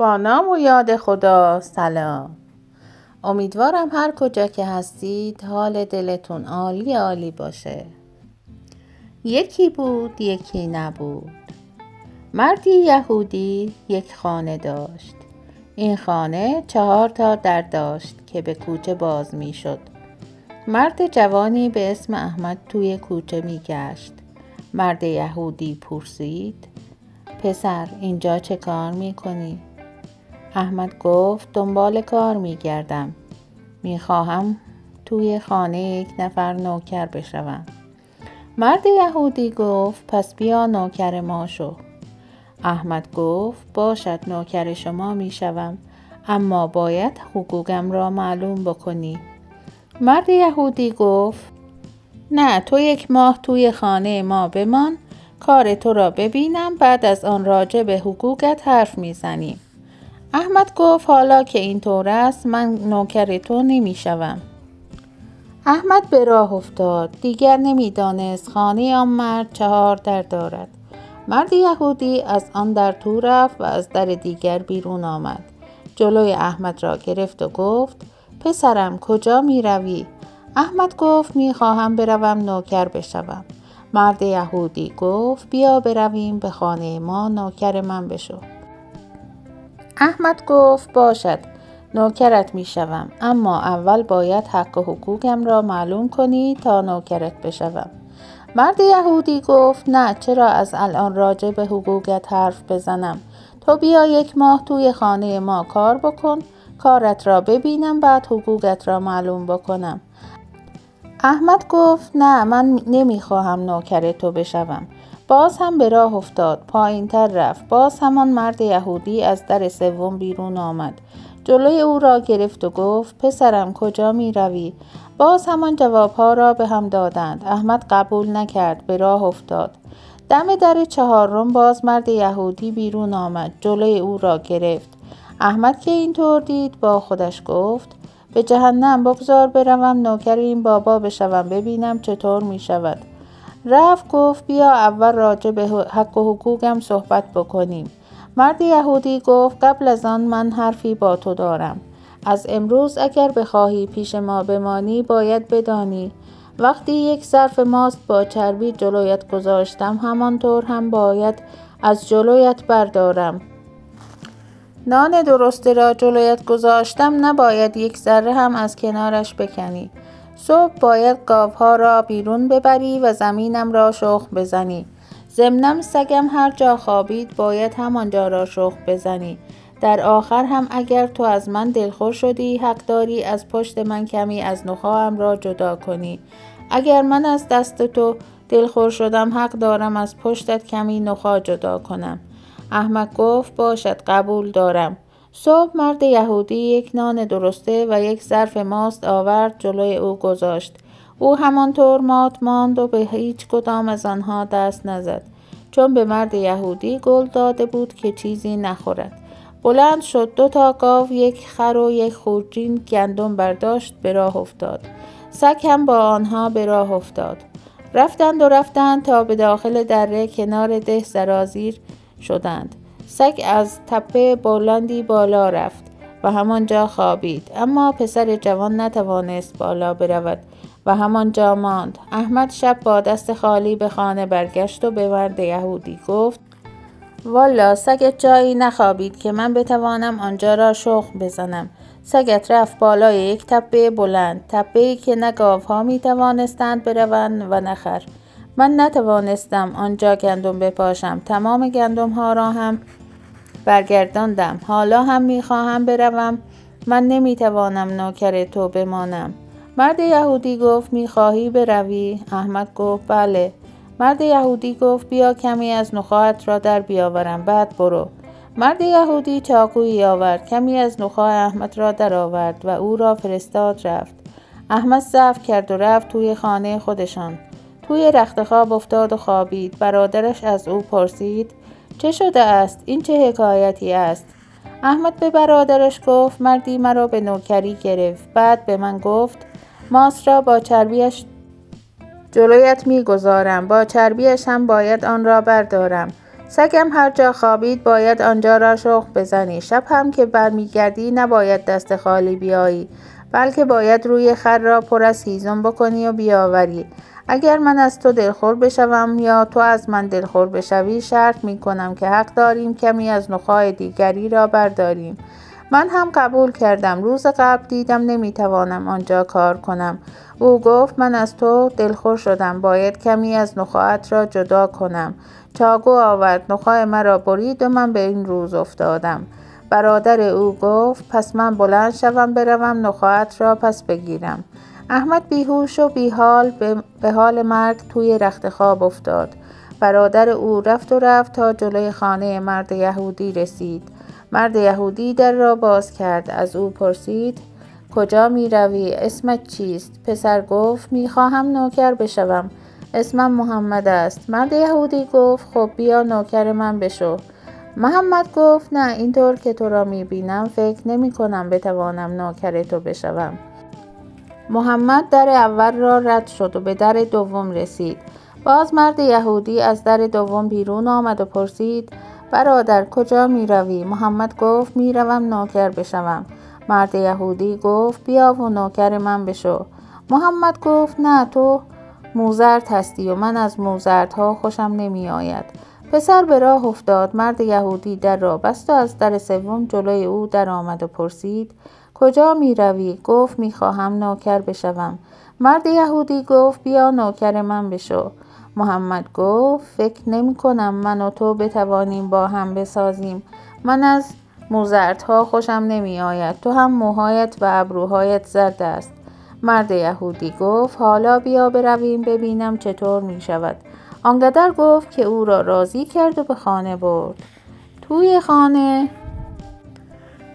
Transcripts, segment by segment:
با نام و یاد خدا. سلام. امیدوارم هر کجا که هستید حال دلتون عالی عالی باشه. یکی بود یکی نبود. مردی یهودی یک خانه داشت. این خانه 4 در داشت که به کوچه باز می شد. مرد جوانی به اسم احمد توی کوچه می گشت. مرد یهودی پرسید: پسر، اینجا چه کار می کنی؟ احمد گفت: دنبال کار می گردم. می خواهم توی خانه یک نفر نوکر بشوم. مرد یهودی گفت: پس بیا نوکر ما شو. احمد گفت: باشد، نوکر شما می شوم، اما باید حقوقم را معلوم بکنی. مرد یهودی گفت: نه، تو 1 ماه توی خانه ما بمان، کار تو را ببینم، بعد از آن راجع به حقوقت حرف میزنیم. احمد گفت: حالا که اینطور است من نوکر تو نمی شوم. احمد به راه افتاد. دیگر نمیدانست خانه آن مرد 4 در دارد. مرد یهودی از آن در تو رفت و از در دیگر بیرون آمد. جلوی احمد را گرفت و گفت: پسرم، کجا می روی؟ احمد گفت: می خواهم بروم نوکر بشوم. مرد یهودی گفت: بیا برویم به خانه ما، نوکر من بشو. احمد گفت: باشد، نوکرت می شوم، اما اول باید حق و حقوقم را معلوم کنی تا نوکرت بشوم. مرد یهودی گفت: نه، چرا از الان راجع به حقوقت حرف بزنم؟ تو بیا 1 ماه توی خانه ما کار بکن، کارت را ببینم، بعد حقوقت را معلوم بکنم. احمد گفت: نه، من نمیخواهم نوکر تو بشوم. باز هم به راه افتاد. پایین تر رفت. باز همان مرد یهودی از در 3 بیرون آمد. جلوی او را گرفت و گفت: پسرم، کجا می روی؟ باز همان جوابها را به هم دادند. احمد قبول نکرد. به راه افتاد. دم در 4 باز مرد یهودی بیرون آمد. جلوی او را گرفت. احمد که اینطور دید با خودش گفت: به جهنم، بگذار بروم نوکر این بابا بشوم، ببینم چطور می شود. رفت. گفت: بیا اول راجع به حق و حقوقم صحبت بکنیم. مرد یهودی گفت: قبل از آن من حرفی با تو دارم. از امروز اگر بخواهی پیش ما بمانی باید بدانی وقتی 1 ظرف ماست با چربی جلویت گذاشتم، همانطور هم باید از جلویت بردارم. نان درسته را جلویت گذاشتم، نباید 1 ذره هم از کنارش بکنی. صبح باید گاوها را بیرون ببری و زمینم را شخم بزنی. ضمناً سگم هر جا خوابید باید همانجا را شخم بزنی. در آخر هم اگر تو از من دلخور شدی، حق داری از پشت من کمی از نخاعم را جدا کنی. اگر من از دست تو دلخور شدم، حق دارم از پشتت کمی نخاع جدا کنم. احمد گفت: باشد، قبول دارم. صبح مرد یهودی 1 نان درسته و 1 ظرف ماست آورد، جلوی او گذاشت. او همانطور مات ماند و به هیچ کدام از آنها دست نزد، چون به مرد یهودی قول داده بود که چیزی نخورد. بلند شد، 2 گاو، 1 خر و 1 خورجین گندم برداشت، به راه افتاد. سگ هم با آنها به راه افتاد. رفتند تا به داخل دره کنار ده سرازیر شدند. سگ از تپه بلندی بالا رفت و همانجا خوابید، اما پسر جوان نتوانست بالا برود و همانجا ماند. احمد شب با دست خالی به خانه برگشت و به مرد یهودی گفت: والا سگت جایی نخوابید که من بتوانم آنجا را شخم بزنم. سگت رفت بالای 1 تپه بلند، تپه‌ای که نه گاوها می توانستند بروند و نه خر. من نتوانستم آنجا گندم بپاشم، تمام گندم ها را هم برگرداندم. حالا هم می خواهم بروم. من نمی توانم نوکر تو بمانم. مرد یهودی گفت: می خواهی بروی؟ احمد گفت: بله. مرد یهودی گفت: بیا کمی از نخاعت را در بیاورم، بعد برو. مرد یهودی چاقویی آورد، کمی از نخاع احمد را در آورد و او را فرستاد رفت. احمد ضعف کرد و رفت توی خانه خودشان. توی رخت خواب افتاد و خوابید. برادرش از او پرسید: چه شده است؟ این چه حکایتی است؟ احمد به برادرش گفت: مردی مرا به نوکری گرفت، بعد به من گفت: ماست را با چربیش جلویت می گذارم، با چربیش هم باید آن را بردارم. سگم هر جا خوابید باید آنجا را شخم بزنی. شب هم که برمیگردی نباید دست خالی بیایی، بلکه باید روی خر را پر از هیزم بکنی و بیاوری. اگر من از تو دلخور بشوم یا تو از من دلخور بشوی، شرط می کنم که حق داریم کمی از نخاع دیگری را برداریم. من هم قبول کردم. روز قبل دیدم نمیتوانم آنجا کار کنم. او گفت من از تو دلخور شدم، باید کمی از نخاعت را جدا کنم. چاقو آورد، نخاع مرا برید و من به این روز افتادم. برادر او گفت پس من بلند شوم بروم نخاعت را پس بگیرم. احمد بیهوش و بیحال به حال مرگ توی رخت خواب افتاد. برادر او رفت تا جلوی خانه مرد یهودی رسید. مرد یهودی در را باز کرد. از او پرسید کجا می روی؟ اسمت چیست؟ پسر گفت می خواهم نوکر بشوم. اسمم محمد است. مرد یهودی گفت خب بیا نوکر من بشو. محمد گفت نه، اینطور که تو را می بینم فکر نمی کنم بتوانم نوکر تو بشوم. محمد در اول را رد شد و به در دوم رسید. باز مرد یهودی از در دوم بیرون آمد و پرسید برادر کجا می روی؟ محمد گفت می روم نوکر بشوم. مرد یهودی گفت بیا و نوکر من بشو. محمد گفت نه، تو موزرد هستی و من از موزردها خوشم نمی آید. پسر به راه افتاد. مرد یهودی در را بست و از در سوم جلوی او در آمد و پرسید کجا می روی؟ گفت می خواهم نوکر بشوم. مرد یهودی گفت بیا نوکر من بشو. محمد گفت فکر نمی کنم من و تو بتوانیم با هم بسازیم. من از موزردها خوشم نمی آید. تو هم موهایت و ابروهایت زرد است. مرد یهودی گفت حالا بیا برویم ببینم چطور می شود. آنقدر گفت که او را راضی کرد و به خانه برد. توی خانه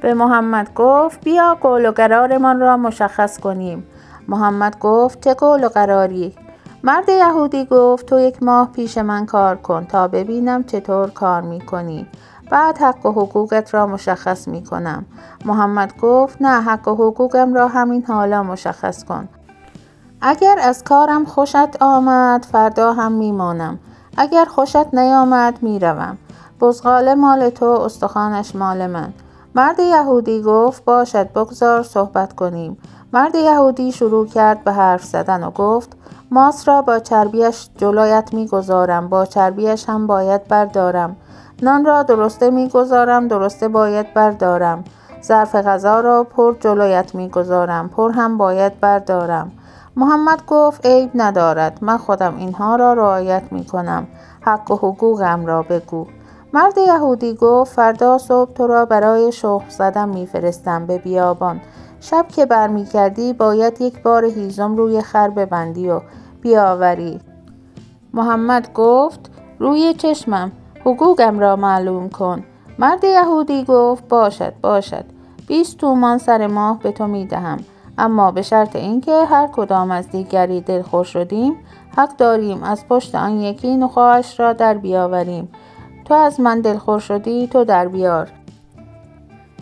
به محمد گفت بیا قول و قرارمان را مشخص کنیم. محمد گفت چه قول و قراری؟ مرد یهودی گفت تو 1 ماه پیش من کار کن تا ببینم چطور کار می کنی. بعد حق و حقوقت را مشخص می کنم. محمد گفت نه، حق و حقوقم را همین حالا مشخص کن. اگر از کارم خوشت آمد فردا هم می مانم. اگر خوشت نیامد می روم. بزغاله مال تو، استخوانش مال من. مرد یهودی گفت باشد، بگذار صحبت کنیم. مرد یهودی شروع کرد به حرف زدن و گفت ماست را با چربیش جلویت می گذارم، با چربیش هم باید بردارم. نان را درسته می گذارم، درسته باید بردارم. ظرف غذا را پر جلویت می گذارم، پر هم باید بردارم. محمد گفت عیب ندارد، من خودم اینها را رعایت می کنم. حق و حقوقم را بگو. مرد یهودی گفت فردا صبح تو را برای شخم زدن می فرستم به بیابان. شب که برمیگردی باید 1 بار هیزم روی خر ببندی و بیاوری. محمد گفت روی چشمم، حقوقم را معلوم کن. مرد یهودی گفت باشد 20 تومان سر ماه به تو می دهم، اما به شرط اینکه هر کدام از دیگری دلخور شدیم حق داریم از پشت آن یکی نخاعش را در بیاوریم. تو از من دلخور شدی، تو در بیار.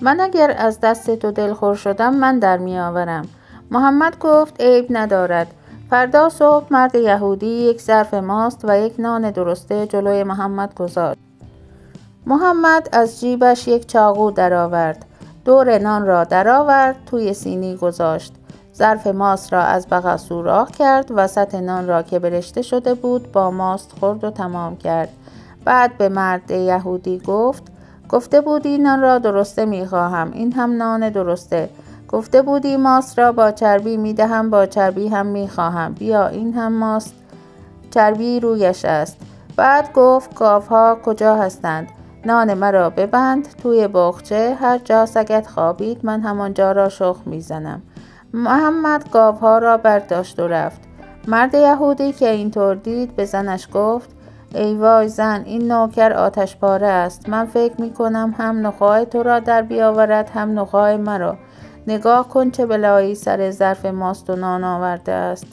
من اگر از دست تو دلخور شدم من در می آورم. محمد گفت عیب ندارد. فردا صبح مرد یهودی 1 ظرف ماست و 1 نان درسته جلوی محمد گذاشت. محمد از جیبش 1 چاقو درآورد. دور نان را درآورد، توی سینی گذاشت. ظرف ماست را از بغل سوراخ کرد، وسط نان را که برشته شده بود با ماست خورد و تمام کرد. بعد به مرد یهودی گفته بودی نان را درسته می خواهم، این هم نان درسته. گفته بودی ماست را با چربی می دهم، با چربی هم می خواهم. بیا این هم ماست، چربی رویش است. بعد گفت گاوها کجا هستند؟ نان مرا ببند توی باغچه، هر جا سگت خوابید من همانجا را شخم می زنم. محمد گاوها را برداشت و رفت. مرد یهودی که اینطور دید به زنش گفت ای وای زن، این نوکر آتش پاره است. من فکر می کنم هم نخاع تو را در بیاورد هم نخاع مرا. نگاه کن چه بلایی سر ظرف ماست و نان آورده است.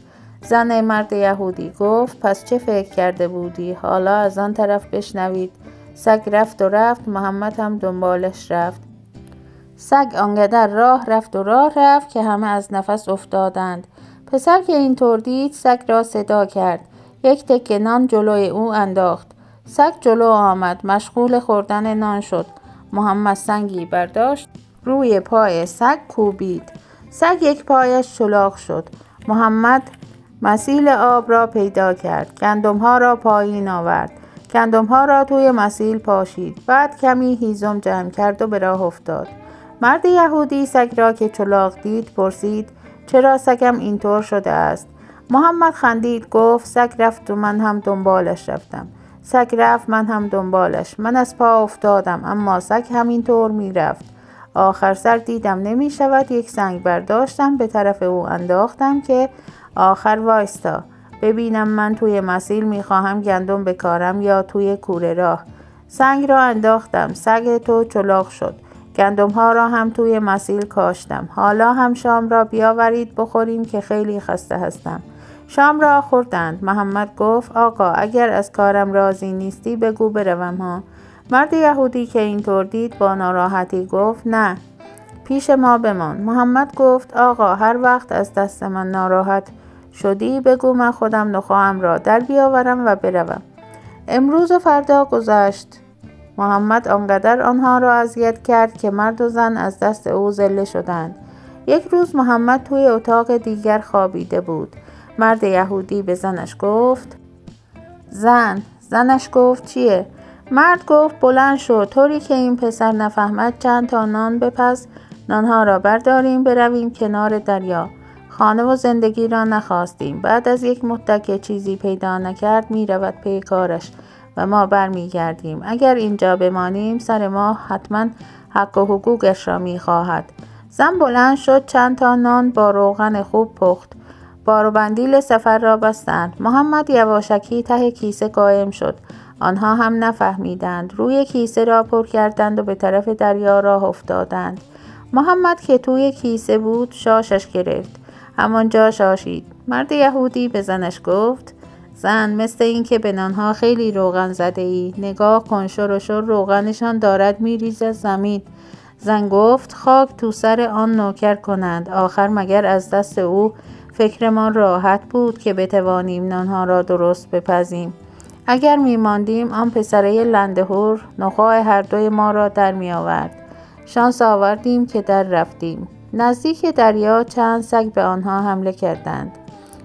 زن مرد یهودی گفت پس چه فکر کرده بودی؟ حالا از آن طرف بشنوید. سگ رفت و رفت، محمد هم دنبالش رفت. سگ آنقدر راه رفت که همه از نفس افتادند. پسر که اینطور دید سگ را صدا کرد. 1 تکه نان جلوی او انداخت. سگ جلو آمد، مشغول خوردن نان شد. محمد سنگی برداشت، روی پای سگ کوبید. سگ یک پایش چلاق شد. محمد مسیل آب را پیدا کرد. گندم‌ها را پایین آورد. گندم‌ها را توی مسیل پاشید. بعد کمی هیزم جمع کرد و به راه افتاد. مرد یهودی سگ را که چلاق دید پرسید: چرا سگم اینطور شده است؟ محمد خندید، گفت: سگ رفت و من هم دنبالش رفتم. سگ رفت، من هم دنبالش. من از پا افتادم، اما سگ همینطور میرفت. آخر سر دیدم نمی شود، یک سنگ برداشتم، به طرف او انداختم که آخر وایستا ببینم من توی مسیل میخواهم گندم بکارم یا توی کوره راه. سنگ را انداختم، سگ تو چلاق شد. گندم ها را هم توی مسیل کاشتم. حالا هم شام را بیاورید بخوریم که خیلی خسته هستم. شام را خوردند. محمد گفت: آقا اگر از کارم راضی نیستی بگو بروم ها. مرد یهودی که اینطور دید با ناراحتی گفت: نه، پیش ما بمان. محمد گفت: آقا هر وقت از دست من ناراحت شدی بگو، من خودم نخواهم را در بیاورم و بروم. امروز و فردا گذشت. محمد آنقدر آنها را اذیت کرد که مرد و زن از دست او ذله شدند. یک روز محمد توی اتاق دیگر خوابیده بود. مرد یهودی به زنش گفت: زنش گفت: چیه؟ مرد گفت: بلند شو، طوری که این پسر نفهمد چند تا نان بپز، نانها را برداریم برویم کنار دریا. خانه و زندگی را نخواستیم. بعد از یک مدت که چیزی پیدا نکرد می رود پی کارش و ما برمی گردیم. اگر اینجا بمانیم سر ما حتما حق و حقوقش را می خواهد. زن بلند شد، چند تا نان با روغن خوب پخت. بار و بندیل سفر را بستند. محمد یواشکی ته کیسه قائم شد. آنها هم نفهمیدند. روی کیسه را پر کردند و به طرف دریا راه افتادند. محمد که توی کیسه بود شاشش گرفت. همانجا شاشید. مرد یهودی به زنش گفت: زن، مثل این که به نانها خیلی روغن زده ای. نگاه کن، شر روغنشان دارد میریزد زمین. زن گفت: خاک تو سر آن نوکر کنند. آخر مگر از دست او فکرمان راحت بود که بتوانیم نانها را درست بپزیم. اگر میماندیم آن پسره لندهور نخواه هر دوی ما را در می آورد. شانس آوردیم که در رفتیم. نزدیک دریا چند سگ به آنها حمله کردند.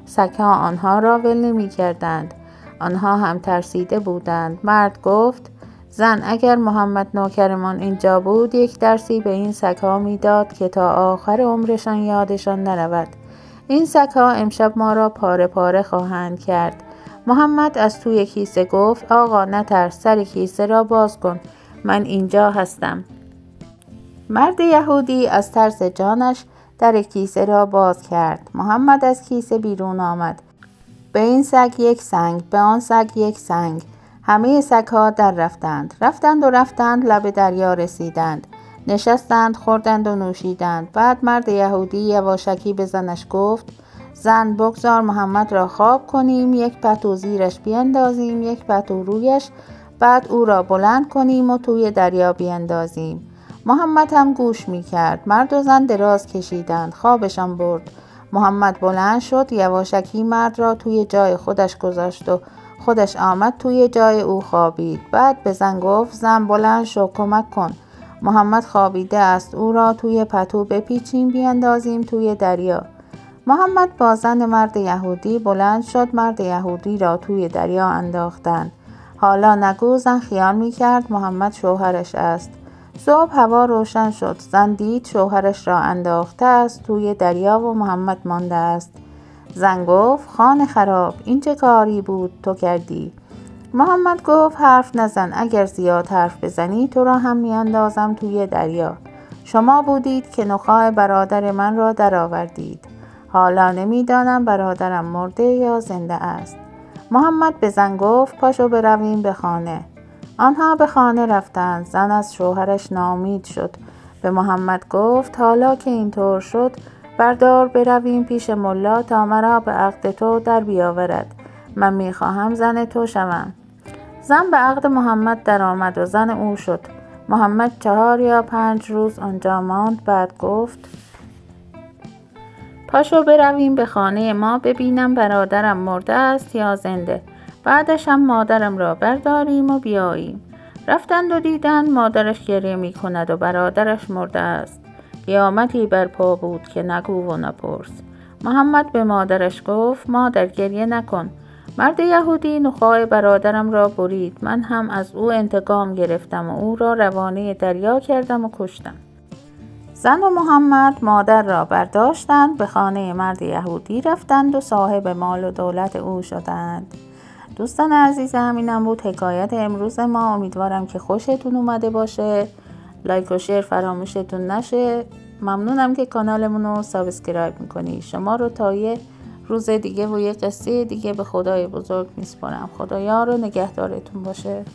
سگها آنها را ول نمی کردند. آنها هم ترسیده بودند. مرد گفت: زن، اگر محمد نوکرمان اینجا بود یک درسی به این سگها میداد که تا آخر عمرشان یادشان نرود. این سگها امشب ما را پاره پاره خواهند کرد. محمد از توی کیسه گفت: آقا نترس، سر کیسه را باز کن، من اینجا هستم. مرد یهودی از ترس جانش در کیسه را باز کرد. محمد از کیسه بیرون آمد. به این سگ یک سنگ، به آن سگ یک سنگ. همه سگها در رفتند لب دریا رسیدند. نشستند، خوردند و نوشیدند. بعد مرد یهودی یواشکی به زنش گفت: زن، بگذار محمد را خواب کنیم، یک پتو زیرش بیندازیم، یک پتو رویش، بعد او را بلند کنیم و توی دریا بیندازیم. محمد هم گوش می کرد. مرد و زن دراز کشیدند. خوابشان برد. محمد بلند شد، یواشکی مرد را توی جای خودش گذاشت و خودش آمد توی جای او خوابید. بعد به زن گفت: زن، بلند شو، کمک کن. محمد خوابیده است، او را توی پتو بپیچیم بیندازیم توی دریا. محمد با زن مرد یهودی بلند شد، مرد یهودی را توی دریا انداختند. حالا نگو زن خیال می کرد محمد شوهرش است. صبح هوا روشن شد. زن دید شوهرش را انداخته است توی دریا و محمد مانده است. زن گفت: خانه خراب، این چه کاری بود تو کردی؟ محمد گفت: حرف نزن، اگر زیاد حرف بزنی تو را هم میاندازم توی دریا. شما بودید که نخواه برادر من را درآوردید. حالا نمیدانم برادرم مرده یا زنده است. محمد به زن گفت: پاشو برویم به خانه. آنها به خانه رفتند. زن از شوهرش ناامید شد. به محمد گفت: حالا که اینطور شد بردار برویم پیش ملا تا مرا به عقد تو در بیاورد. من میخواهم زن تو شوم. زن به عقد محمد در آمد و زن او شد. محمد 4 یا 5 روز آنجا ماند. بعد گفت: پاشو برویم به خانه ما ببینم برادرم مرده است یا زنده. بعدش هم مادرم را برداریم و بیاییم. رفتند و دیدند مادرش گریه می کند و برادرش مرده است. قیامتی برپا بود که نگو و نپرس. محمد به مادرش گفت مادر گریه نکن. مرد یهودی نخاع برادرم را برید. من هم از او انتقام گرفتم و او را روانه دریا کردم و کشتم. زن و محمد مادر را برداشتند، به خانه مرد یهودی رفتند و صاحب مال و دولت او شدند. دوستان عزیز، همینم بود حکایت امروز ما. امیدوارم که خوشتون اومده باشه. لایک و شیر فراموشتون نشه. ممنونم که کانالمون رو سابسکرایب میکنی. شما رو تا یه روز دیگه و یه قصه دیگه به خدای بزرگ میسپارم. خدایا رو نگهدارتون باشه.